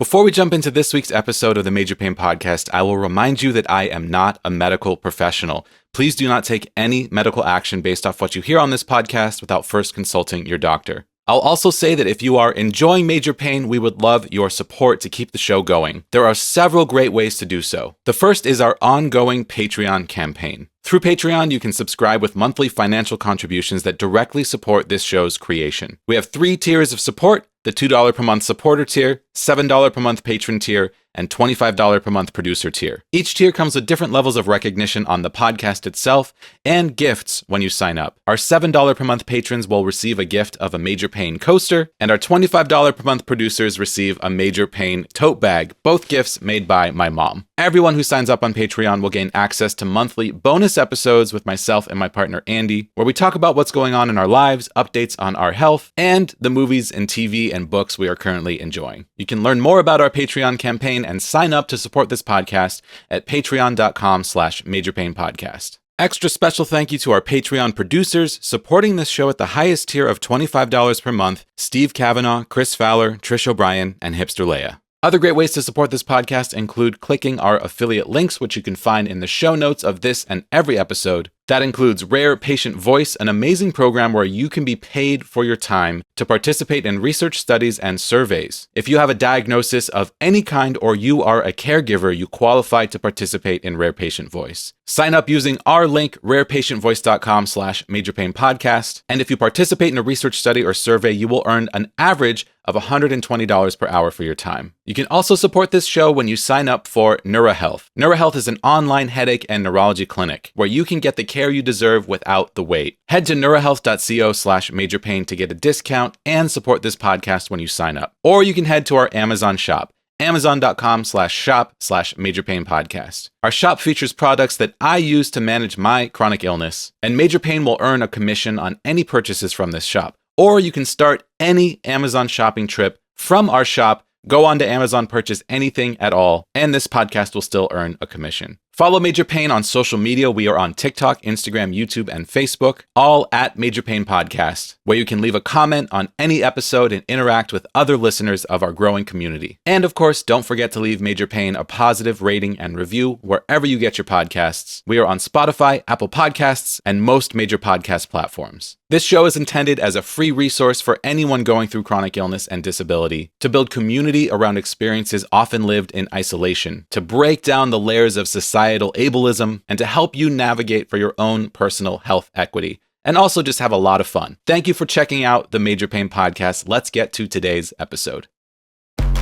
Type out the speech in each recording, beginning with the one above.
Before we jump into this week's episode of the Major Pain Podcast, I will remind you that I am not a medical professional. Please do not take any medical action based off what you hear on this podcast without first consulting your doctor. I'll also say that if you are enjoying Major Pain, we would love your support to keep the show going. There are several great ways to do so. The first is our ongoing Patreon campaign. Through Patreon, you can subscribe with monthly financial contributions that directly support this show's creation. We have 3 tiers of support: the $2 per month supporter tier, $7 per month patron tier, and $25 per month producer tier. Each tier comes with different levels of recognition on the podcast itself and gifts when you sign up. Our $7 per month patrons will receive a gift of a Major Pain coaster, and our $25 per month producers receive a Major Pain tote bag, both gifts made by my mom. Everyone who signs up on Patreon will gain access to monthly bonus episodes with myself and my partner Andy, where we talk about what's going on in our lives, updates on our health, and the movies and TV and books we are currently enjoying. You can learn more about our Patreon campaign and sign up to support this podcast at patreon.com/majorpainpodcast. Extra special thank you to our Patreon producers supporting this show at the highest tier of $25 per month: Steve Kavanaugh, Chris Fowler, Trish O'Brien, and Hipster Leia. Other great ways to support this podcast include clicking our affiliate links, which you can find in the show notes of this and every episode. That includes Rare Patient Voice, an amazing program where you can be paid for your time to participate in research studies and surveys. If you have a diagnosis of any kind or you are a caregiver, you qualify to participate in Rare Patient Voice. Sign up using our link, rarepatientvoice.com/majorpainpodcast. And if you participate in a research study or survey, you will earn an average of $120 per hour for your time. You can also support this show when you sign up for NeuroHealth. NeuroHealth is an online headache and neurology clinic where you can get the care you deserve without the wait. Head to neurohealth.co/majorpain to get a discount and support this podcast when you sign up. Or you can head to our Amazon shop, amazon.com/shop/majorpainpodcast. Our shop features products that I use to manage my chronic illness, and Major Pain will earn a commission on any purchases from this shop. Or you can start any Amazon shopping trip from our shop, go on to Amazon, purchase anything at all, and this podcast will still earn a commission. Follow Major Pain on social media. We are on TikTok, Instagram, YouTube, and Facebook, all at Major Pain Podcast, where you can leave a comment on any episode and interact with other listeners of our growing community. And of course, don't forget to leave Major Pain a positive rating and review wherever you get your podcasts. We are on Spotify, Apple Podcasts, and most major podcast platforms. This show is intended as a free resource for anyone going through chronic illness and disability, to build community around experiences often lived in isolation, to break down the layers of societal ableism, and to help you navigate for your own personal health equity, and also just have a lot of fun. Thank you for checking out the Major Pain Podcast. Let's get to today's episode.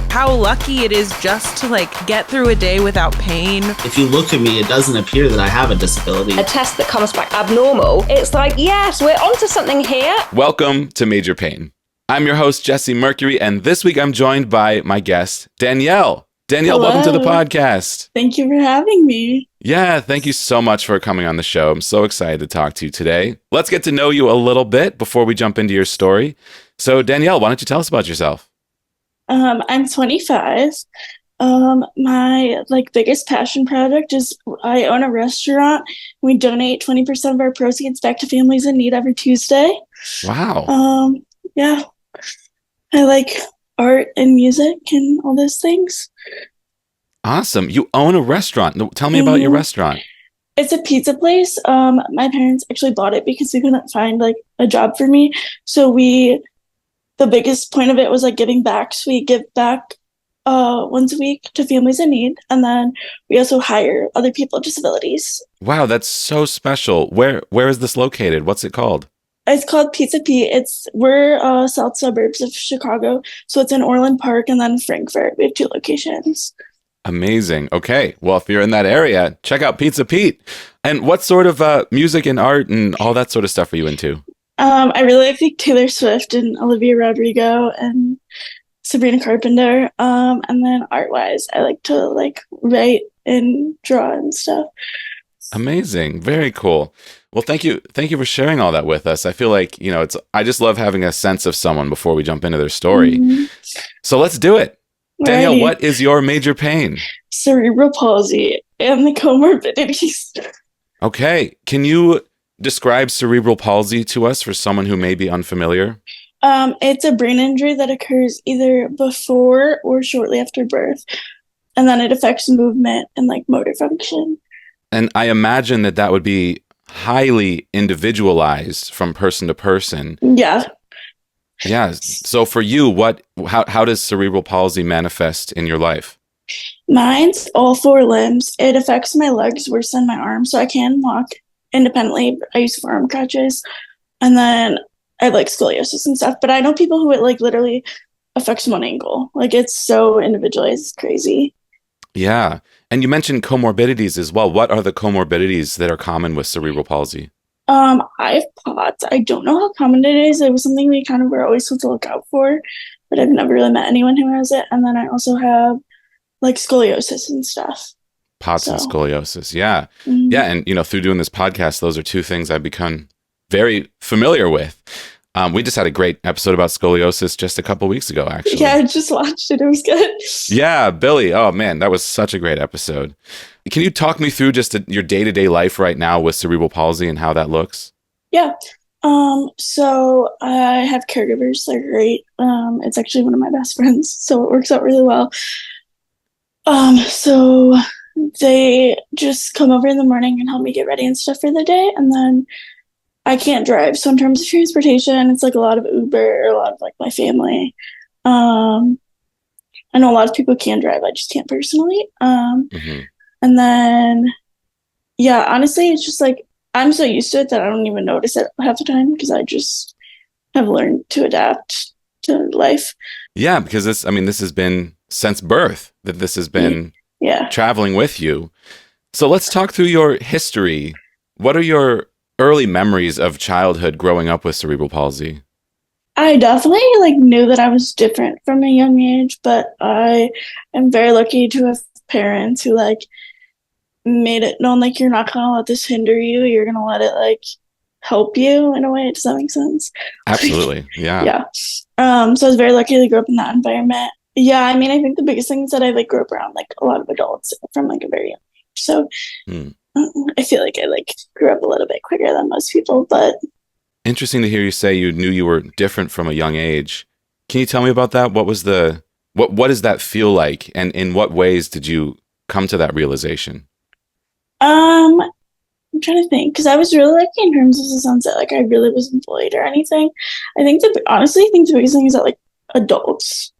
How lucky it is just to get through a day without pain. If you look at me, it doesn't appear that I have a disability. A test that comes back abnormal, it's like, yes, we're onto something here. Welcome to Major Pain. I'm your host, Jesse Mercury, and this week I'm joined by my guest, Danielle. Danielle, Hello. Welcome to the podcast. Thank you for having me. Yeah, thank you so much for coming on the show. I'm so excited to talk to you today. Let's get to know you a little bit before we jump into your story. So Danielle, why don't you tell us about yourself? I'm 25. My biggest passion project is I own a restaurant. We donate 20% of our proceeds back to families in need every Tuesday. Wow. Yeah. I like art and music and all those things. Awesome. You own a restaurant. Tell me about your restaurant. It's a pizza place. My parents actually bought it because we couldn't find a job for me. So the biggest point of it was giving back. So we give back once a week to families in need. And then we also hire other people with disabilities. Wow, that's so special. Where is this located? What's it called? It's called Pizza Pete. We're south suburbs of Chicago. So it's in Orland Park and then Frankfurt. We have 2 locations. Amazing. Okay. Well, if you're in that area, check out Pizza Pete. And what sort of music and art and all that sort of stuff are you into? I really like Taylor Swift and Olivia Rodrigo and Sabrina Carpenter. And then art-wise, I like to write and draw and stuff. Amazing. Very cool. Well, thank you for sharing all that with us. I feel like, I just love having a sense of someone before we jump into their story. Mm-hmm. So let's do it. Danielle, what is your major pain? Cerebral palsy and the comorbidities. Okay. Can you describe cerebral palsy to us for someone who may be unfamiliar? It's a brain injury that occurs either before or shortly after birth, and then it affects movement and like motor function. And I imagine that that would be highly individualized from person to person. Yeah. Yeah. So for you, how does cerebral palsy manifest in your life? Mine's all four limbs. It affects my legs worse than my arms, so I can walk independently. I use forearm crutches, and then I have like scoliosis and stuff. But I know people who it like literally affects one ankle. Like it's so individualized, it's crazy. Yeah. And you mentioned comorbidities as well. What are the comorbidities that are common with cerebral palsy? I have POTS. I don't know how common it is. It was something we kind of were always supposed to look out for, but I've never really met anyone who has it. And then I also have like scoliosis and stuff. POTS and scoliosis. Yeah. Mhm. Yeah. And, through doing this podcast, those are two things I've become very familiar with. We just had a great episode about scoliosis just a couple weeks ago, actually. Yeah, I just watched it. It was good. Yeah, Billy. Oh, man, that was such a great episode. Can you talk me through just your day-to-day life right now with cerebral palsy and how that looks? Yeah. So I have caregivers. They're great. It's actually one of my best friends, so it works out really well. So they just come over in the morning and help me get ready and stuff for the day, and then I can't drive. So in terms of transportation, it's like a lot of Uber, a lot of like my family. I know a lot of people can drive. I just can't personally. Mm-hmm. And then, yeah, honestly, it's just like I'm so used to it that I don't even notice it half the time because I just have learned to adapt to life. Yeah, because this has been since birth that this has been traveling with you. So let's talk through your history. What are your early memories of childhood growing up with cerebral palsy? I definitely like knew that I was different from a young age, but I am very lucky to have parents who like made it known like you're not gonna let this hinder you. You're gonna let it like help you in a way. Does that make sense? Absolutely. Yeah. Yeah. So I was very lucky to grow up in that environment. Yeah, I mean, I think the biggest thing is that I like grew up around like a lot of adults from like a very young age. So I feel like I like grew up a little bit quicker than most people, but interesting to hear you say you knew you were different from a young age. Can you tell me about that? What does that feel like, and in what ways did you come to that realization? I'm trying to think because I was really lucky in terms of the sunset. Like I really wasn't bullied or anything. I think honestly, I think the biggest thing is that like adults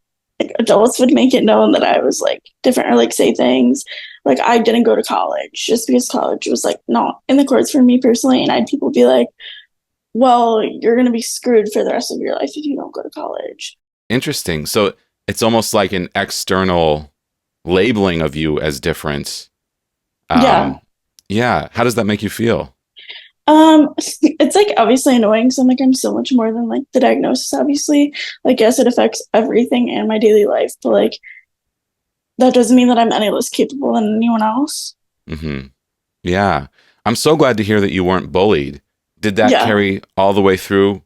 would make it known that I was like different or like say things. Like I didn't go to college just because college was like not in the cards for me personally, and I had people be like, well, you're going to be screwed for the rest of your life if you don't go to college. Interesting. So it's almost like an external labeling of you as different. Yeah. How does that make you feel? It's like obviously annoying. So I'm so much more than like the diagnosis, obviously. Like, yes, it affects everything in my daily life, but like that doesn't mean that I'm any less capable than anyone else. Mm-hmm. Yeah. I'm so glad to hear that you weren't bullied. Did that carry all the way through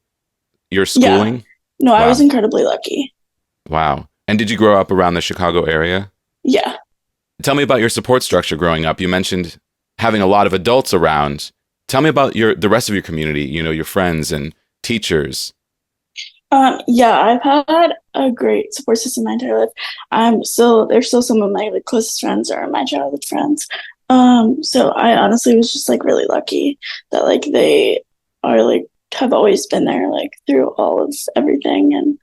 your schooling? Yeah. No, wow. I was incredibly lucky. Wow. And did you grow up around the Chicago area? Yeah. Tell me about your support structure growing up. You mentioned having a lot of adults around. Tell me about the rest of your community, your friends and teachers. Yeah, I've had a great support system my entire life. They're still some of my like closest friends or my childhood friends. So I honestly was just like really lucky that like they are like have always been there like through all of everything, and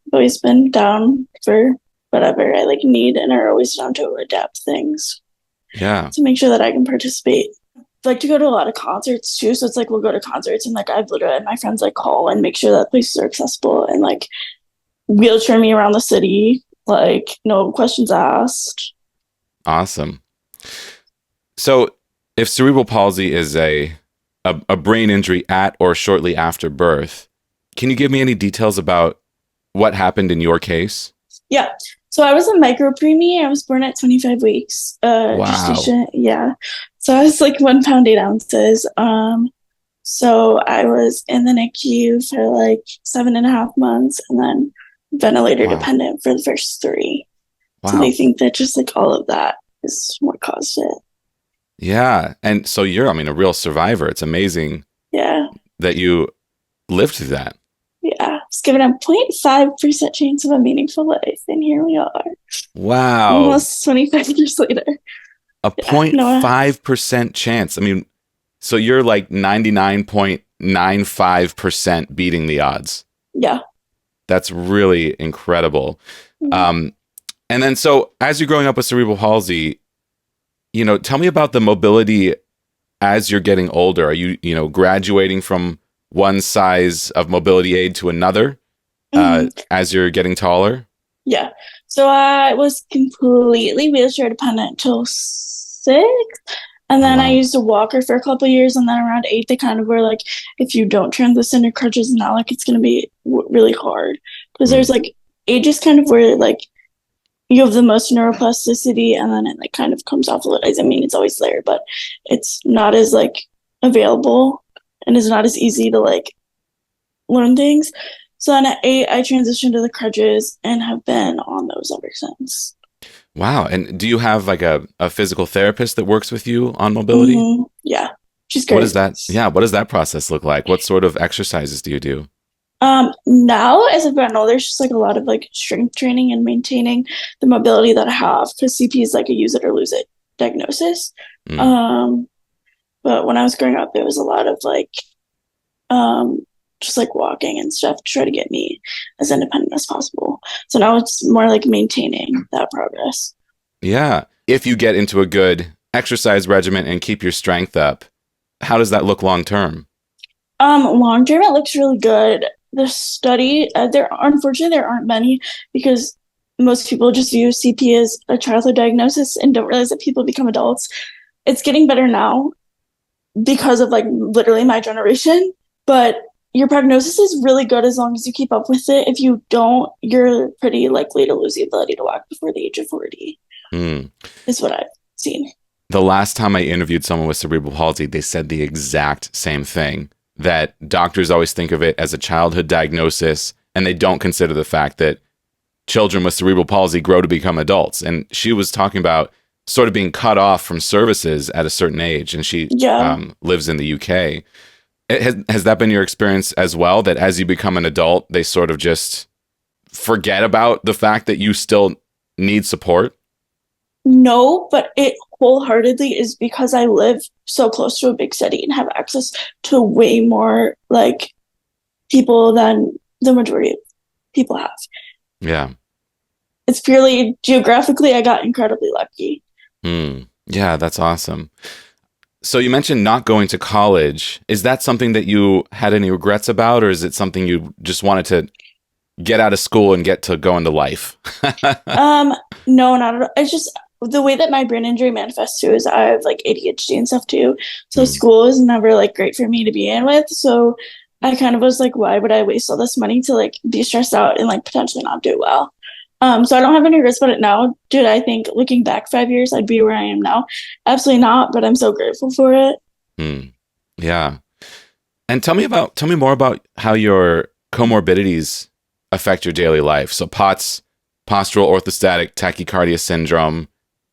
I've always been down for whatever I like need and are always down to adapt things. Yeah. To make sure that I can participate. I like to go to a lot of concerts too. So it's like we'll go to concerts and like I've literally had my friends like call and make sure that places are accessible and like wheelchair me around the city, like no questions asked. Awesome. So if cerebral palsy is a brain injury at or shortly after birth, can you give me any details about what happened in your case? Yeah. So I was a micro preemie. I was born at 25 weeks. Wow. Gestation. Yeah. So I was like 1 pound 8 ounces. So I was in the NICU for like 7.5 months and then ventilator dependent for the first 3. Wow. So they think that just like all of that is what caused it. Yeah. And so you're, a real survivor. It's amazing. Yeah. That you lived through that. Yeah. was given a 0.5% chance of a meaningful life, and here we are. Wow. Almost 25 years later. A 0.5% chance. I mean, so you're like 99.95% beating the odds. Yeah. That's really incredible. And then so as you're growing up with cerebral palsy, tell me about the mobility as you're getting older. Are you, graduating from one size of mobility aid to another as you're getting taller? Yeah. So I was completely wheelchair dependent till 6. And then I used a walker for a couple of years. And then around 8, they kind of were like, if you don't transition to crutches now, like it's going to be really hard. Because there's like ages kind of where like you have the most neuroplasticity, and then it like kind of comes off a little. I mean, it's always there, but it's not as like available and it's not as easy to like learn things. So then at 8, I transitioned to the crutches and have been on those ever since. Wow. And do you have like a physical therapist that works with you on mobility? Yeah. She's great. What is that? Yeah. What does that process look like? What sort of exercises do you do? Now as I've gotten older, it's just like a lot of like strength training and maintaining the mobility that I have, because CP is like a use it or lose it diagnosis. But when I was growing up, it was a lot of like just like walking and stuff to try to get me as independent as possible. So now it's more like maintaining that progress. Yeah. If you get into a good exercise regimen and keep your strength up, how does that look long term? Long term, it looks really good. The study, unfortunately, there aren't many, because most people just view CP as a childhood diagnosis and don't realize that people become adults. It's getting better now because of like literally my generation, but your prognosis is really good as long as you keep up with it. If you don't, you're pretty likely to lose the ability to walk before the age of 40. Is what I've seen. The last time I interviewed someone with cerebral palsy, they said the exact same thing, that doctors always think of it as a childhood diagnosis, and they don't consider the fact that children with cerebral palsy grow to become adults. And she was talking about sort of being cut off from services at a certain age, and she lives in the UK. Has that been your experience as well, that as you become an adult, they sort of just forget about the fact that you still need support? No, but it wholeheartedly is because I live so close to a big city and have access to way more like people than the majority of people have. Yeah. It's purely geographically, I got incredibly lucky. Yeah, that's awesome. So you mentioned not going to college. Is that something that you had any regrets about, or is it something you just wanted to get out of school and get to go into life? No, not at all. It's just the way that my brain injury manifests too is I have like ADHD and stuff too. So school is never like great for me to be in with. So I kind of was like, why would I waste all this money to like be stressed out and like potentially not do well? So I don't have any regrets about it now. Dude, I think looking back 5 years, I'd be where I am now. Absolutely not, but I'm so grateful for it. Yeah. And tell me more about how your comorbidities affect your daily life. So POTS, postural orthostatic tachycardia syndrome,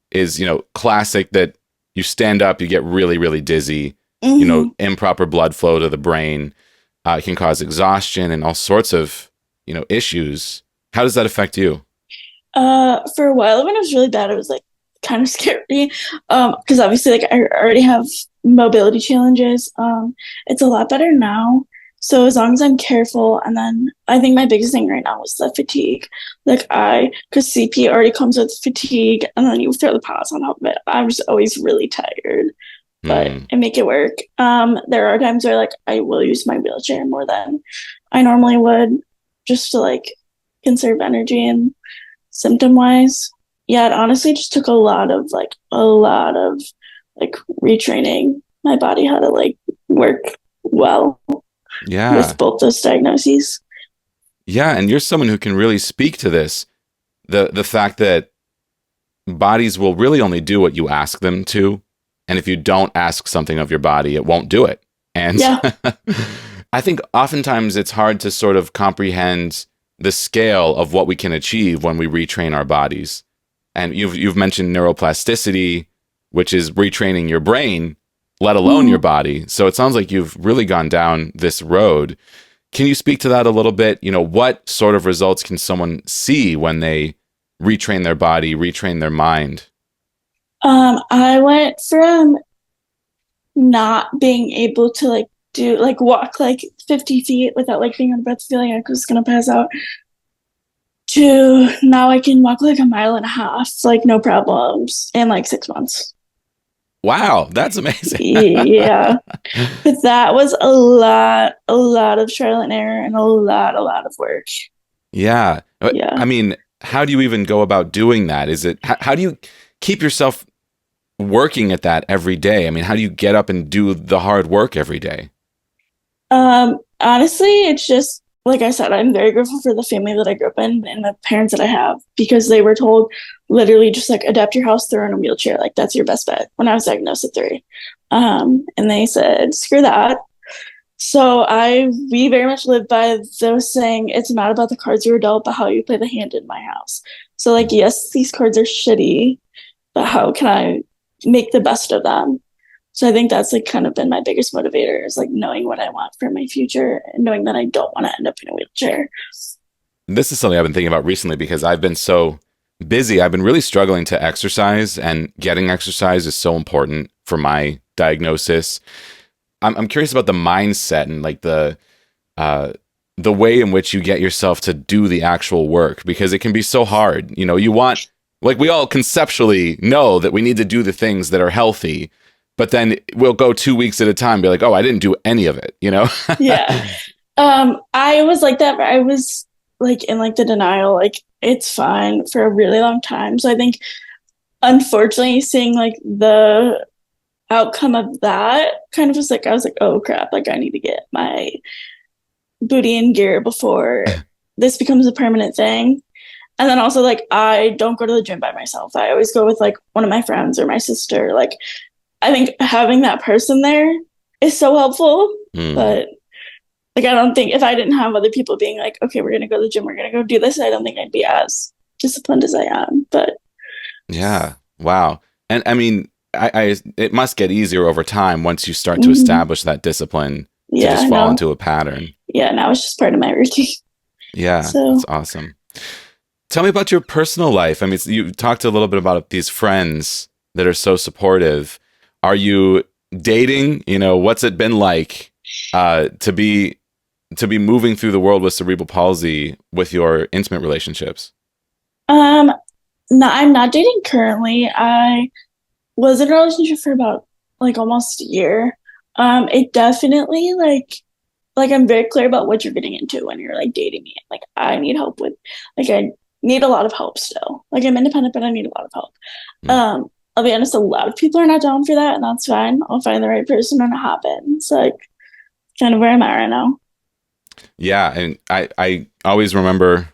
is, classic, that you stand up, you get really, really dizzy, improper blood flow to the brain, can cause exhaustion and all sorts of, issues. How does that affect you? For a while when it was really bad, it was like kind of scary. Because obviously like I already have mobility challenges. It's a lot better now. So as long as I'm careful, and then I think my biggest thing right now is the fatigue. Because CP already comes with fatigue, and then you throw the POTS on top of it. I'm just always really tired, but I make it work. There are times where like I will use my wheelchair more than I normally would, just to like conserve energy and symptom wise. Yeah, it honestly just took a lot of retraining my body how to like work well. Yeah. With both those diagnoses. Yeah, and you're someone who can really speak to this. The fact that bodies will really only do what you ask them to. And if you don't ask something of your body, it won't do it. And I think oftentimes it's hard to sort of comprehend the scale of what we can achieve when we retrain our bodies. And you've mentioned neuroplasticity, which is retraining your brain, let alone your body. So it sounds like you've really gone down this road. can you speak to that a little bit? You know, what sort of results can someone see when they retrain their body, retrain their mind? I went from not being able to like walk like 50 feet without like being on breath, feeling like I was gonna pass out, to now I can walk like a mile and a half, like no problems, in like 6 months. Wow, that's amazing. Yeah. But that was a lot of trial and error and a lot of work. Yeah. Yeah. I mean, how do you even go about doing that? Is it, how do you keep yourself working at that every day? I mean, how do you get up and do the hard work every day? Honestly, it's just, like I said, I'm very grateful for the family that I grew up in and the parents that I have, because they were told literally just like adapt your house, throw in a wheelchair. Like that's your best bet when I was diagnosed at 3. And they said, screw that. So we very much live by those saying, it's not about the cards you were dealt, but how you play the hand in my house. So like, yes, these cards are shitty, but how can I make the best of them? So I think that's like kind of been my biggest motivator, is like knowing what I want for my future and knowing that I don't want to end up in a wheelchair. This is something I've been thinking about recently because I've been so busy. I've been really struggling to exercise, and getting exercise is so important for my diagnosis. I'm curious about the mindset and like the way in which you get yourself to do the actual work, because it can be so hard. You know, you want, like, we all conceptually know that we need to do the things that are healthy, but then we'll go 2 weeks at a time, be like, oh, I didn't do any of it, you know? Yeah. I was like that, but I was like in like the denial, like it's fine, for a really long time. So I think, unfortunately, seeing like the outcome of that kind of was like, I was like, oh crap, like I need to get my booty in gear before this becomes a permanent thing. And then also, like, I don't go to the gym by myself. I always go with like one of my friends or my sister. Like, I think having that person there is so helpful. But like, I don't think if I didn't have other people being like, okay, we're gonna go to the gym, we're gonna go do this, I don't think I'd be as disciplined as I am. But yeah, wow. And I mean, I it must get easier over time once you start to establish that discipline to just fall into a pattern. Yeah, now it's just part of my routine. Yeah, So that's awesome. Tell me about your personal life. I mean, you talked a little bit about these friends that are so supportive. Are you dating? You know, what's it been like to be moving through the world with cerebral palsy with your intimate relationships? no, I'm not dating currently. I was in a relationship for about like almost a year. It definitely like I'm very clear about what you're getting into when you're like dating me. Like I need help with, like I need a lot of help still. Like I'm independent, but I need a lot of help. I'll be honest, a lot of people are not down for that, and that's fine. I'll find the right person when it happens. Like kind of where I'm at right now. Yeah, and I always remember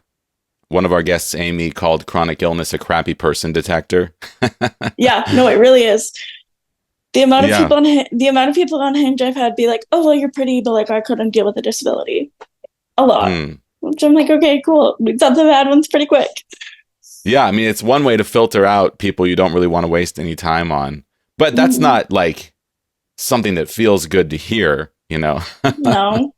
one of our guests, Amy, called chronic illness a crappy person detector. Yeah, no, it really is. The amount of people on Hinge I've had be like, "Oh, well, you're pretty, but like I couldn't deal with a disability." A lot. Which I'm like, okay, cool. We got the bad ones pretty quick. Yeah, I mean, it's one way to filter out people you don't really want to waste any time on. But that's not like something that feels good to hear, you know? No.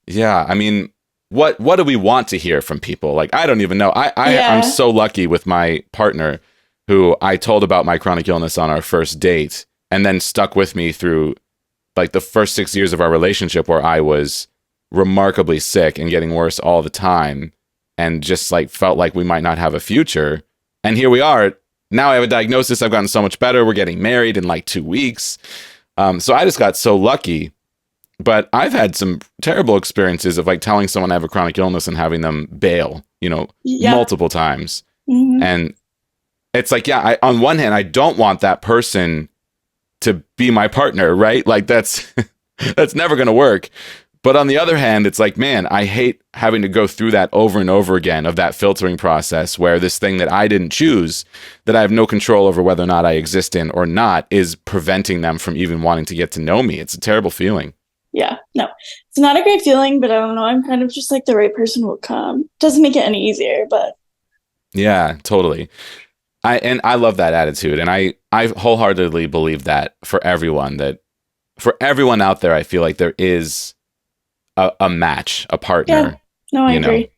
Yeah, I mean, what do we want to hear from people? Like, I don't even know. I'm so lucky with my partner, who I told about my chronic illness on our first date, and then stuck with me through like the first 6 years of our relationship, where I was remarkably sick and getting worse all the time, and just like felt like we might not have a future. And here we are. Now I have a diagnosis. I've gotten so much better. We're getting married in like 2 weeks. So I just got so lucky. But I've had some terrible experiences of like telling someone I have a chronic illness and having them bail, you know, multiple times. And it's like, yeah, on one hand, I don't want that person to be my partner, right? Like that's never going to work. But on the other hand, it's like, man, I hate having to go through that over and over again, of that filtering process where this thing that I didn't choose, that I have no control over whether or not I exist in or not, is preventing them from even wanting to get to know me. It's a terrible feeling. Yeah, no, it's not a great feeling, but I don't know. I'm kind of just like, the right person will come. Doesn't make it any easier, but. Yeah, totally. I love that attitude. And I wholeheartedly believe that for everyone out there, I feel like there is a match, a Yeah. partner, No, I you know? agree.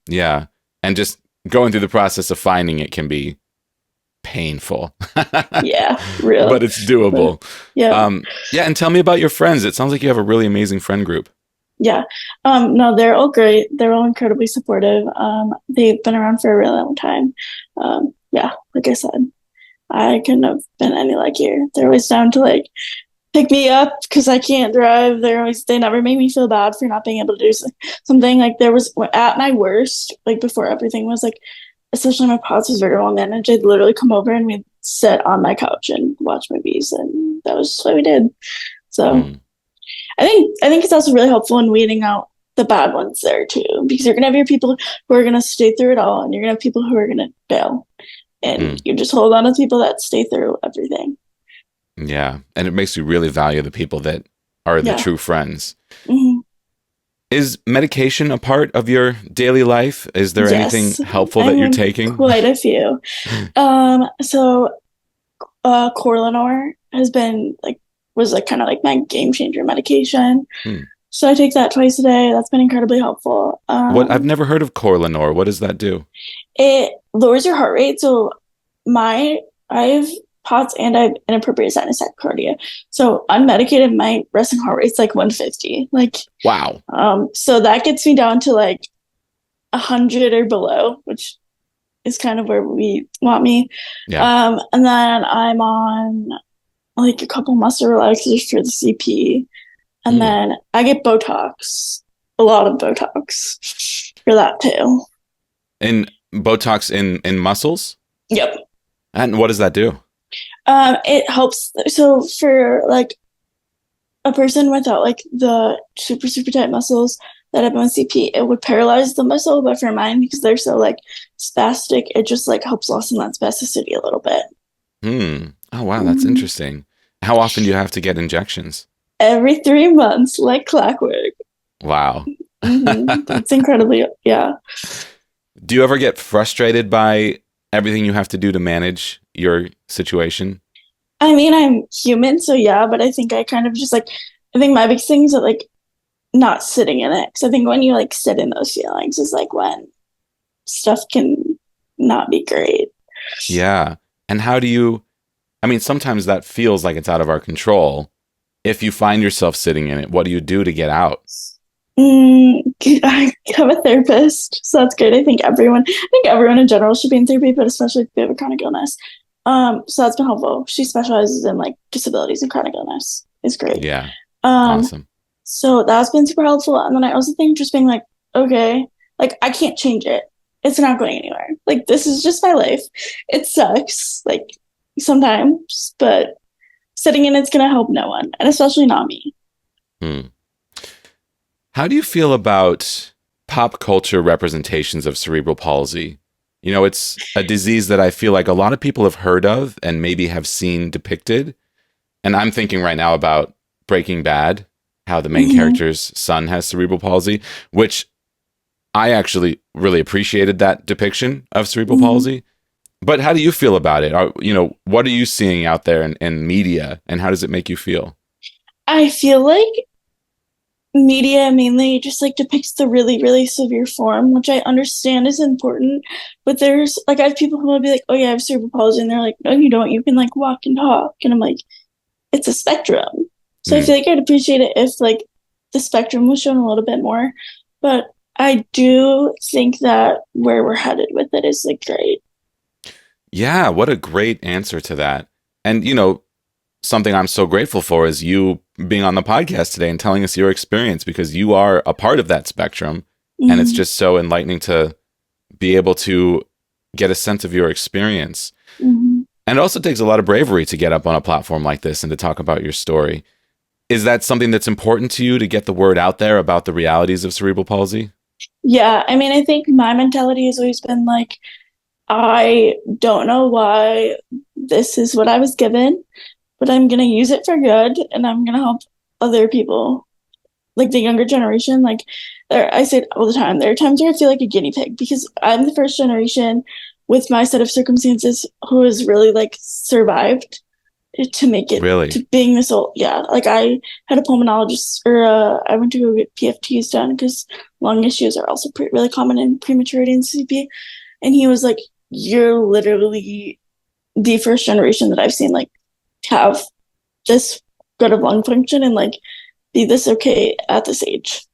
Yeah. And just going through the process of finding it can be painful. Yeah, real. But it's doable. Yeah. Yeah, and tell me about your friends. It sounds like you have a really amazing friend group. Yeah. No, they're all great. They're all incredibly supportive. They've been around for a really long time. Yeah, like I said, I couldn't have been any luckier. They're always down to like pick me up because I can't drive. They never made me feel bad for not being able to do something. Like there was at my worst, like before everything was like, especially my pods was very well managed. I'd literally come over and we'd sit on my couch and watch movies, and that was what we did. So I think it's also really helpful in weeding out the bad ones there too, because you're gonna have your people who are gonna stay through it all, and you're gonna have people who are gonna bail, and you just hold on to people that stay through everything. Yeah, and it makes you really value the people that are the true friends. Mm-hmm. Is medication a part of your daily life? Is there anything helpful that you're taking? Quite a few. So Corlinor was kind of like my game changer medication. So I take that twice a day. That's been incredibly helpful. I've never heard of Corlinor. What does that do? It lowers your heart rate. So I have POTS and I have inappropriate sinus tachycardia. So unmedicated, my resting heart rate's like 150. Like wow. So that gets me down to like 100 or below, which is kind of where we want me. Yeah. And then I'm on like a couple muscle relaxers for the CP. And then I get Botox, a lot of Botox for that too. And Botox in muscles? Yep. And what does that do? It helps. So for like a person without like the super, super tight muscles that have on CP, it would paralyze the muscle. But for mine, because they're so like spastic, it just like helps lessen that spasticity a little bit. Oh, wow. That's interesting. How often do you have to get injections? Every 3 months, like clockwork. Wow. It's incredibly, yeah. Do you ever get frustrated by everything you have to do to manage your situation? I mean, I'm human, so yeah, but I think I kind of just like, I think my big thing is that like not sitting in it. Because I think when you like sit in those feelings is like when stuff can not be great. Yeah. And how do you, I mean, sometimes that feels like it's out of our control. If you find yourself sitting in it, what do you do to get out? I have a therapist, so that's good. I think everyone in general should be in therapy, but especially if they have a chronic illness. So that's been helpful. She specializes in like disabilities and chronic illness. It's great. Yeah. Awesome. So that's been super helpful. And then I also think just being like, okay, like I can't change it. It's not going anywhere. Like this is just my life. It sucks, like sometimes, but sitting in it's gonna help no one, and especially not me. How do you feel about pop culture representations of cerebral palsy? You know, it's a disease that I feel like a lot of people have heard of and maybe have seen depicted. And I'm thinking right now about Breaking Bad, how the main character's son has cerebral palsy, which I actually really appreciated that depiction of cerebral palsy. But how do you feel about it? What are you seeing out there in media, and how does it make you feel? I feel like media mainly just like depicts the really, really severe form, which I understand is important. But there's like, I have people who will be like, oh yeah, I have cerebral palsy. And they're like, no, you don't. You can like walk and talk. And I'm like, it's a spectrum. So I feel like I'd appreciate it if like the spectrum was shown a little bit more. But I do think that where we're headed with it is like great. Yeah, what a great answer to that. And, something I'm so grateful for is you being on the podcast today and telling us your experience, because you are a part of that spectrum. And it's just so enlightening to be able to get a sense of your experience. And it also takes a lot of bravery to get up on a platform like this and to talk about your story. Is that something that's important to you, to get the word out there about the realities of cerebral palsy? Yeah, I mean, I think my mentality has always been like, I don't know why this is what I was given, but I'm going to use it for good, and I'm going to help other people, like the younger generation. Like I say it all the time, there are times where I feel like a guinea pig, because I'm the first generation with my set of circumstances who has really like survived. to make it Really? to being this old. Yeah, like I had a pulmonologist, or I went to go get PFTs done because lung issues are also really common in prematurity and CP. And he was like, "You're literally the first generation that I've seen like have this good of lung function and like be this okay at this age."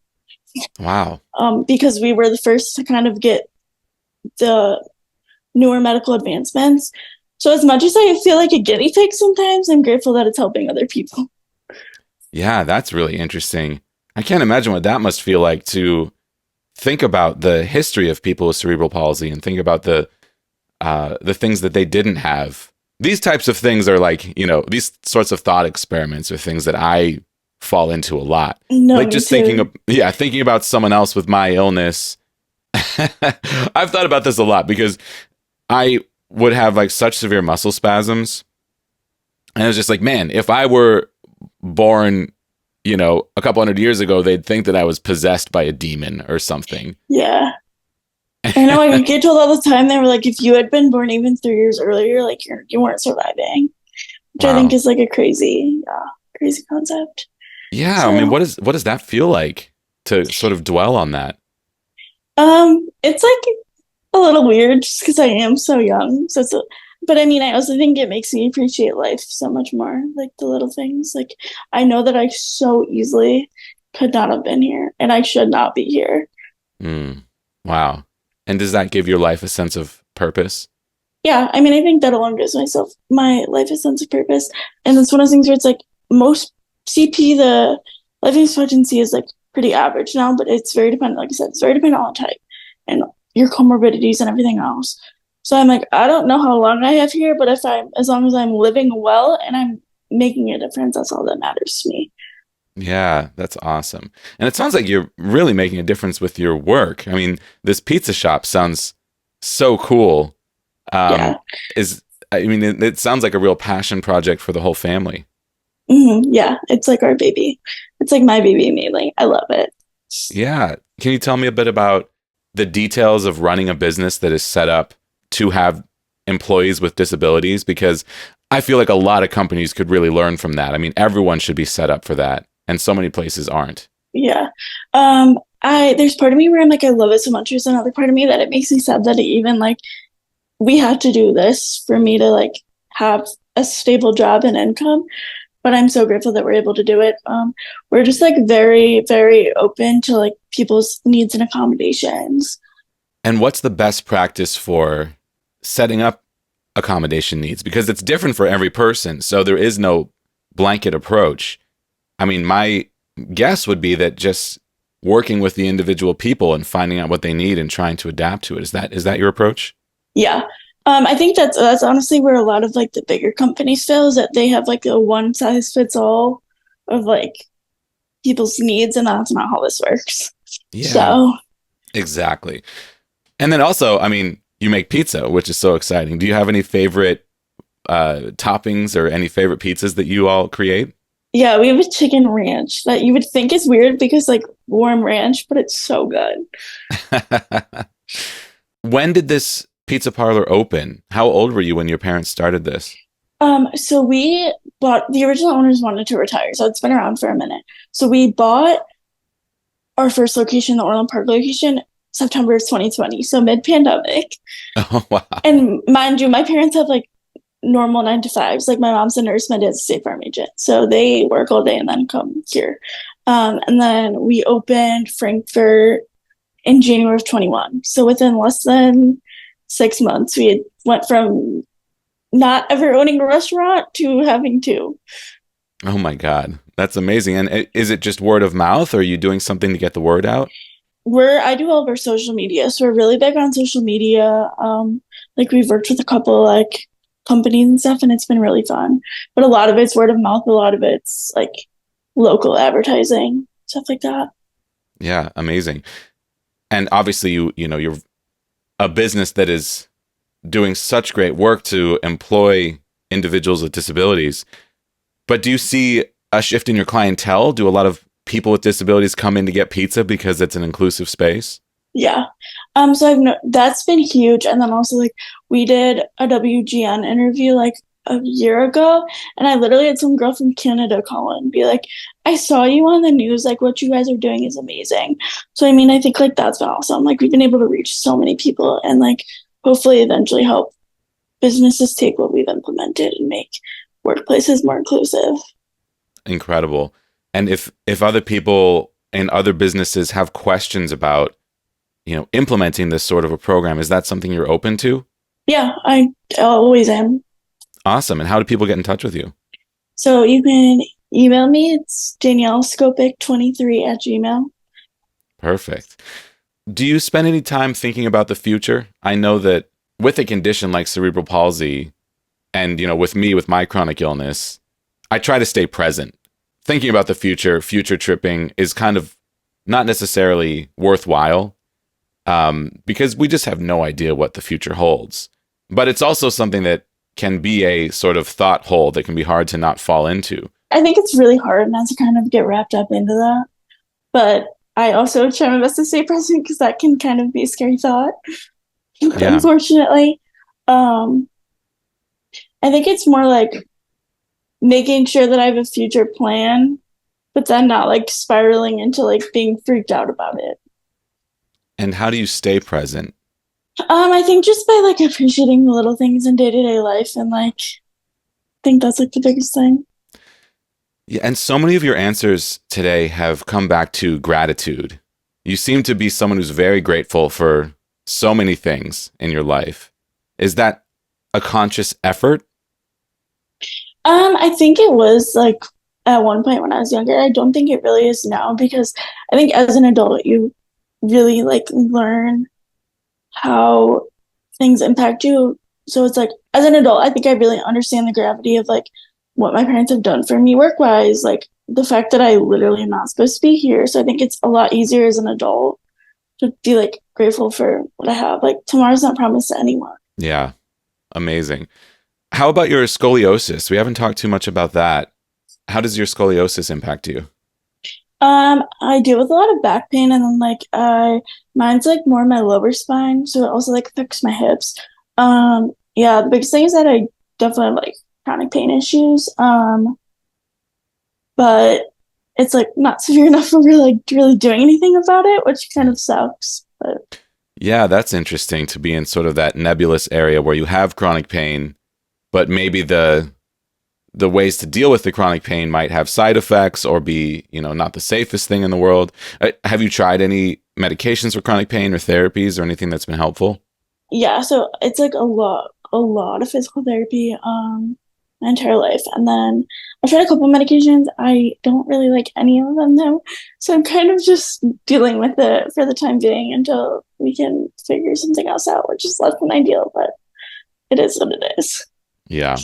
Wow. Because we were the first to kind of get the newer medical advancements. So as much as I feel like a guinea pig sometimes, I'm grateful that it's helping other people. Yeah, that's really interesting. I can't imagine what that must feel like to think about the history of people with cerebral palsy and think about the things that they didn't have. These types of things are like, you know, these sorts of thought experiments are things that I fall into a lot. No, like me just too. thinking about someone else with my illness. I've thought about this a lot because I would have like such severe muscle spasms. And I was just like, man, if I were born, you know, a couple hundred years ago, they'd think that I was possessed by a demon or something. Yeah. I know I get told all the time, they were like, if you had been born even 3 years earlier, like you weren't surviving. Which I think Wow. is like a crazy concept. Yeah, I mean, So what does that feel like to sort of dwell on that? it's like a little weird just because I am so young. But I mean, I also think it makes me appreciate life so much more, like the little things. Like I know that I so easily could not have been here, and I should not be here. Mm, wow. And does that give your life a sense of purpose? Yeah, I mean, I think that alone gives my life a sense of purpose, and it's one of those things where it's like most CP, the life expectancy is like pretty average now, but it's very dependent. Like I said, it's very dependent on type and your comorbidities and everything else. So I'm like, I don't know how long I have here, but as long as I'm living well and I'm making a difference, that's all that matters to me. Yeah, that's awesome. And it sounds like you're really making a difference with your work. I mean, this pizza shop sounds so cool. Yeah. Um, it sounds like a real passion project for the whole family. Yeah, it's like our baby. It's like my baby mainly. I love it. Yeah. Can you tell me a bit about the details of running a business that is set up to have employees with disabilities? Because I feel like a lot of companies could really learn from that. I mean, everyone should be set up for that, and so many places aren't. Yeah. There's part of me where I'm like, I love it so much. There's another part of me that it makes me sad that it even like we had to do this for me to like have a stable job and income. But I'm so grateful that we're able to do it. We're just like very, very open to like people's needs and accommodations. And what's the best practice for setting up accommodation needs? Because it's different for every person. So there is no blanket approach. I mean, my guess would be that just working with the individual people and finding out what they need and trying to adapt to it. Is that your approach? Yeah. I think that's honestly where a lot of like the bigger companies fail, is that they have like a one size fits all of like people's needs, and that's not how this works. Yeah, So exactly. And then also, I mean, you make pizza, which is so exciting. Do you have any favorite toppings or any favorite pizzas that you all create? yeah, we have a chicken ranch that you would think is weird because like warm ranch, but it's so good. When did this pizza parlor open? How old were you when your parents started this? So we bought, the original owners wanted to retire, so it's been around for a minute. So we bought our first location, the Orland Park location, September of 2020, so mid-pandemic. Oh, wow. And mind you, my parents have like normal 9 to 5s. Like my mom's a nurse, my dad's a State Farm agent, so they work all day and then come here. And then we opened Frankfurt in January of 21. So within less than 6 months, we went from not ever owning a restaurant to having two. Oh my God. That's amazing. And is it just word of mouth, or are you doing something to get the word out? I do all of our social media, so we're really big on social media. Like we've worked with a couple like companies and stuff, and it's been really fun. But a lot of it's word of mouth, a lot of it's like local advertising, stuff like that. Yeah, amazing. And obviously you're a business that is doing such great work to employ individuals with disabilities. But do you see a shift in your clientele? Do a lot of people with disabilities come in to get pizza because it's an inclusive space? Yeah. So that's been huge. And then also like we did a WGN interview like a year ago, and I literally had some girl from Canada call and be like, I saw you on the news, like what you guys are doing is amazing. So I mean, I think like that's been awesome. Like we've been able to reach so many people and like hopefully eventually help businesses take what we've implemented and make workplaces more inclusive. Incredible. And if other people and other businesses have questions about, implementing this sort of a program, is that something you're open to? Yeah, I always am. Awesome. And how do people get in touch with you? So you can email me. It's daniellescopic23@gmail. Perfect. Do you spend any time thinking about the future? I know that with a condition like cerebral palsy and, with me, with my chronic illness, I try to stay present. Thinking about the future tripping is kind of not necessarily worthwhile because we just have no idea what the future holds. But it's also something that can be a sort of thought hole that can be hard to not fall into. I think it's really hard not to kind of get wrapped up into that. But I also try my best to stay present because that can kind of be a scary thought, unfortunately. I think it's more like making sure that I have a future plan, but then not like spiraling into like being freaked out about it. And how do you stay present? I think just by like appreciating the little things in day-to-day life and like I think that's like the biggest thing. Yeah, and so many of your answers today have come back to gratitude. You seem to be someone who's very grateful for so many things in your life. Is that a conscious effort? I think it was like at one point when I was younger. I don't think it really is now because I think as an adult you really like learn how things impact you. So it's like as an adult, I think I really understand the gravity of like what my parents have done for me work-wise, like the fact that I literally am not supposed to be here. So I think it's a lot easier as an adult to be like grateful for what I have. Like tomorrow's not promised to anyone. Yeah, amazing. How about your scoliosis? We haven't talked too much about that. How does your scoliosis impact you? I deal with a lot of back pain and then like mine's like more my lower spine, so it also like affects my hips. Yeah, the biggest thing is that I definitely have like chronic pain issues. But it's like not severe enough for like really doing anything about it, which kind of sucks. But yeah, that's interesting to be in sort of that nebulous area where you have chronic pain, but maybe the ways to deal with the chronic pain might have side effects or be, not the safest thing in the world. Have you tried any medications for chronic pain or therapies or anything that's been helpful? yeah, so it's like a lot of physical therapy my entire life. And then I tried a couple medications. I don't really like any of them though. So I'm kind of just dealing with it for the time being until we can figure something else out, which is less than ideal, but it is what it is. Yeah.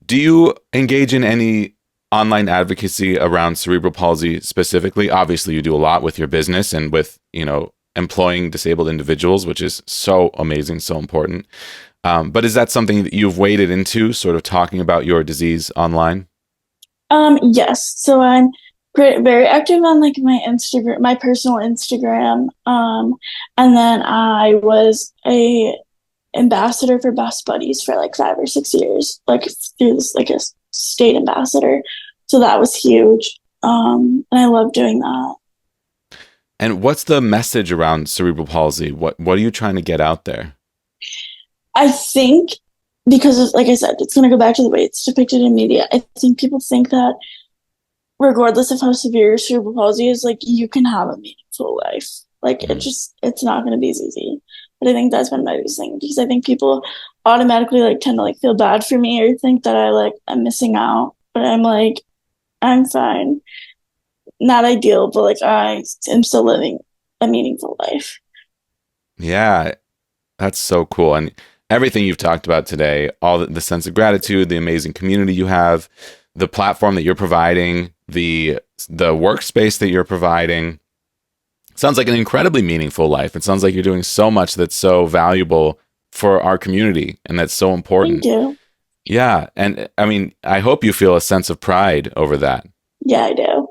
Do you engage in any online advocacy around cerebral palsy specifically? Obviously, you do a lot with your business and with, employing disabled individuals, which is so amazing, so important. But is that something that you've waded into, sort of talking about your disease online? Yes. So I'm very active on like my Instagram, my personal Instagram. And then I was a ambassador for Best Buddies for like 5 or 6 years, like through this like a state ambassador. So that was huge. And I love doing that. And what's the message around cerebral palsy? What are you trying to get out there? I think because of, like I said, it's going to go back to the way it's depicted in media. I think people think that regardless of how severe your cerebral palsy is, like you can have a meaningful life. Like it's not going to be as easy. But I think that's been my biggest thing because I think people automatically like tend to like feel bad for me or think that I'm missing out. But I'm like, I'm fine. Not ideal, but like I am still living a meaningful life. Yeah, that's so cool. And everything you've talked about today, all the sense of gratitude, the amazing community you have, the platform that you're providing, the workspace that you're providing, sounds like an incredibly meaningful life. It sounds like you're doing so much that's so valuable for our community and that's so important. Thank you. Yeah. And I mean, I hope you feel a sense of pride over that. Yeah, I do.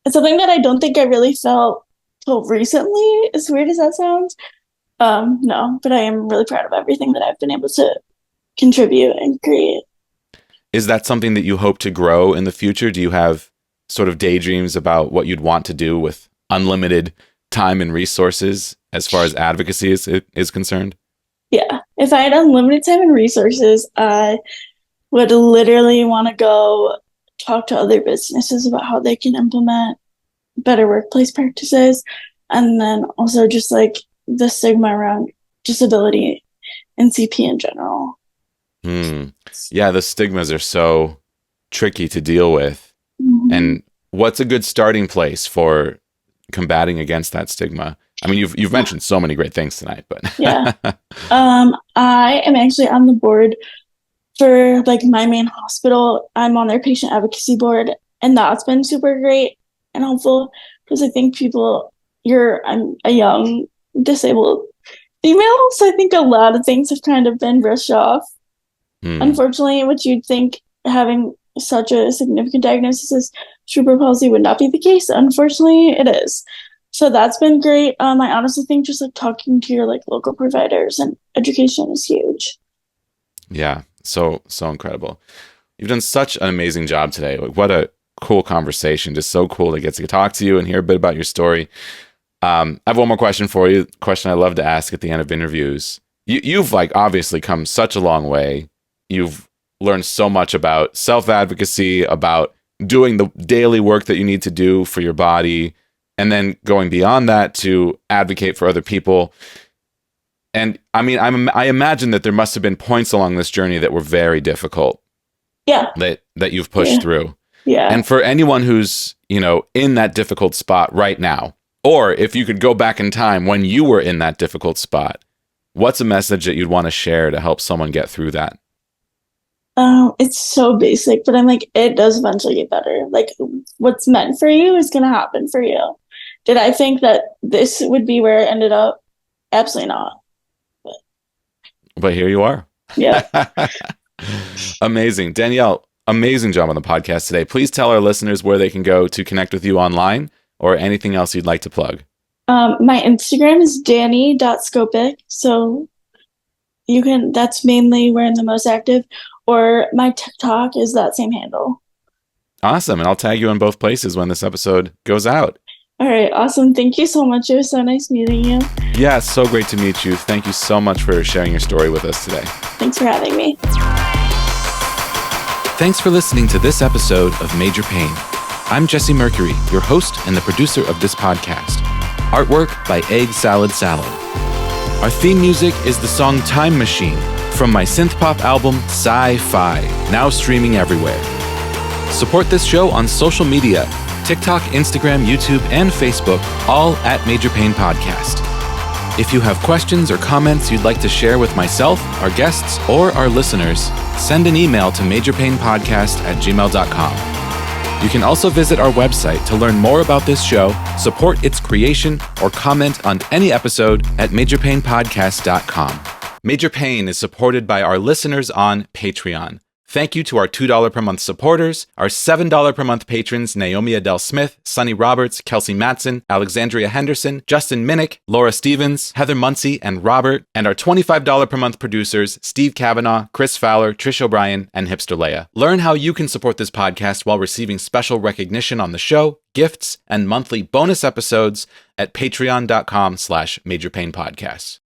It's something that I don't think I really felt till recently, as weird as that sounds. No, but I am really proud of everything that I've been able to contribute and create. Is that something that you hope to grow in the future? Do you have sort of daydreams about what you'd want to do with unlimited time and resources as far as advocacy is concerned? Yeah. If I had unlimited time and resources, I would literally want to go talk to other businesses about how they can implement better workplace practices. And then also just like the stigma around disability and CP in general. Yeah, the stigmas are so tricky to deal with. Mm-hmm. And what's a good starting place for combating against that stigma? I mean, you've mentioned so many great things tonight, but yeah. I am actually on the board for like my main hospital. I'm on their patient advocacy board, and that's been super great and helpful because I think I'm a young disabled female, so I think a lot of things have kind of been brushed off. Unfortunately, which you'd think having such a significant diagnosis as cerebral palsy would not be the case. Unfortunately, it is. So that's been great. I honestly think just like talking to your like local providers and education is huge. Yeah, so incredible. You've done such an amazing job today. Like, what a cool conversation. Just so cool to get to talk to you and hear a bit about your story. I have one more question for you. Question I love to ask at the end of interviews. You've like obviously come such a long way. You've learned so much about self-advocacy, about doing the daily work that you need to do for your body, and then going beyond that to advocate for other people. And I mean, I imagine that there must have been points along this journey that were very difficult. Yeah. That you've pushed through. Yeah. And for anyone who's, in that difficult spot right now, or if you could go back in time when you were in that difficult spot, what's a message that you'd want to share to help someone get through that? It's so basic, but I'm like, it does eventually get better. Like, what's meant for you is going to happen for you. Did I think that this would be where it ended up? Absolutely not. But here you are. Yeah. Amazing. Danielle, amazing job on the podcast today. Please tell our listeners where they can go to connect with you online or anything else you'd like to plug. My Instagram is danny.scopic. So that's mainly where I'm the most active. Or my TikTok is that same handle. Awesome. And I'll tag you in both places when this episode goes out. All right. Awesome. Thank you so much. It was so nice meeting you. Yeah, it's so great to meet you. Thank you so much for sharing your story with us today. Thanks for having me. Thanks for listening to this episode of Major Pain. I'm Jesse Mercury, your host and the producer of this podcast. Artwork by Egg Salad Salad. Our theme music is the song Time Machine from my synth-pop album Sci-Fi, now streaming everywhere. Support this show on social media, TikTok, Instagram, YouTube, and Facebook, all at Major Pain Podcast. If you have questions or comments you'd like to share with myself, our guests, or our listeners, send an email to majorpainpodcast@gmail.com. You can also visit our website to learn more about this show, support its creation, or comment on any episode at majorpainpodcast.com. Major Pain is supported by our listeners on Patreon. Thank you to our $2 per month supporters, our $7 per month patrons Naomi Adele Smith, Sonny Roberts, Kelsey Matson, Alexandria Henderson, Justin Minnick, Laura Stevens, Heather Muncie, and Robert, and our $25 per month producers Steve Kavanaugh, Chris Fowler, Trish O'Brien, and Hipster Leia. Learn how you can support this podcast while receiving special recognition on the show, gifts, and monthly bonus episodes at patreon.com/majorpainpodcasts.